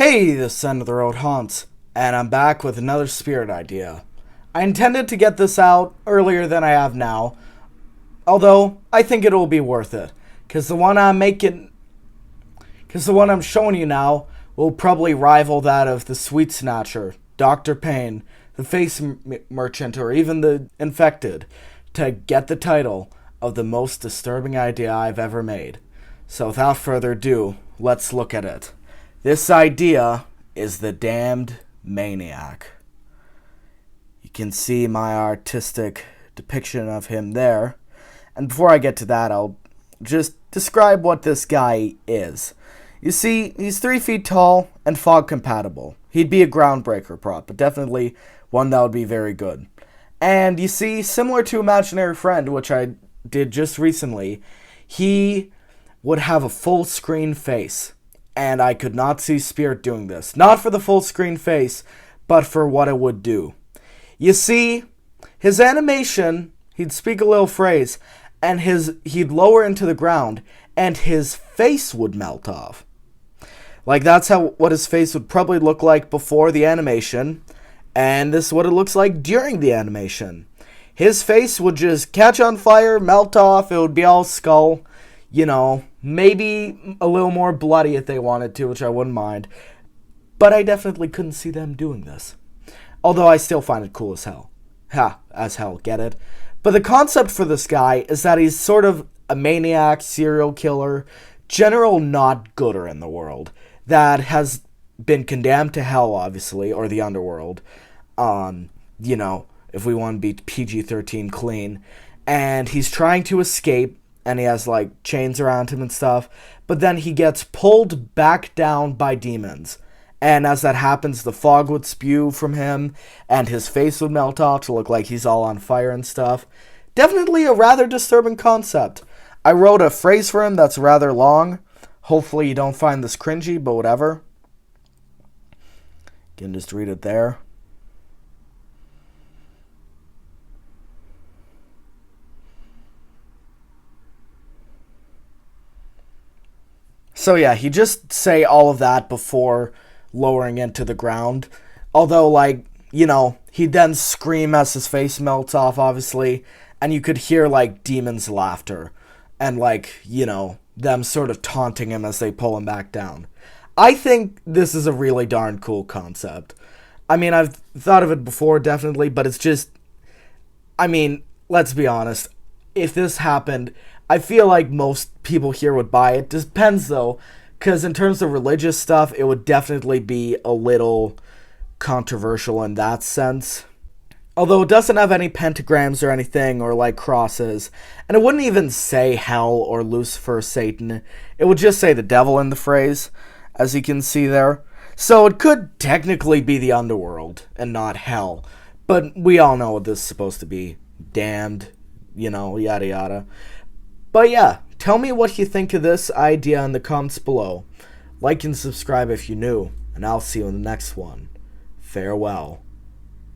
Hey, this end of the road haunts, and I'm back with another spirit idea. I intended to get this out earlier than I have now, although I think it will be worth it, because the one I'm showing you now will probably rival that of the Sweet Snatcher, Dr. Payne, the Face Merchant, or even the Infected, to get the title of the most disturbing idea I've ever made. So without further ado, let's look at it. This idea is the damned Maniac. You can see my artistic depiction of him there. And before I get to that, I'll just describe what this guy is. You see, he's 3 feet tall and fog compatible. He'd be a groundbreaker prop, but definitely one that would be very good. And you see, similar to Imaginary Friend, which I did just recently, he would have a full screen face. And I could not see Spirit doing this. Not for the full screen face, but for what it would do. You see, his animation, he'd speak a little phrase, and he'd lower into the ground, and his face would melt off. Like, that's what his face would probably look like before the animation, and this is what it looks like during the animation. His face would just catch on fire, melt off, it would be all skull, maybe a little more bloody if they wanted to, which I wouldn't mind. But I definitely couldn't see them doing this. Although I still find it cool as hell. As hell, get it? But the concept for this guy is that he's sort of a maniac, serial killer, general not gooder in the world, that has been condemned to hell, obviously, or the underworld, if we want to be PG-13 clean, and he's trying to escape, and he has, chains around him and stuff, but then he gets pulled back down by demons. And as that happens, the fog would spew from him, and his face would melt off to look like he's all on fire and stuff. Definitely a rather disturbing concept. I wrote a phrase for him that's rather long. Hopefully you don't find this cringy, but whatever. You can just read it there. So yeah, he just say all of that before lowering into the ground. Although, he'd then scream as his face melts off, obviously, and you could hear, demons' laughter. And, them sort of taunting him as they pull him back down. I think this is a really darn cool concept. I mean, I've thought of it before, definitely, but it's just... let's be honest. If this happened, I feel like most people here would buy it. Depends, though, because in terms of religious stuff, it would definitely be a little controversial in that sense. Although it doesn't have any pentagrams or anything, or crosses. And it wouldn't even say hell or Lucifer, Satan. It would just say the devil in the phrase, as you can see there. So it could technically be the underworld and not hell. But we all know what this is supposed to be. Damned, yada yada. But yeah, tell me what you think of this idea in the comments below. Like and subscribe if you're new, and I'll see you in the next one. Farewell.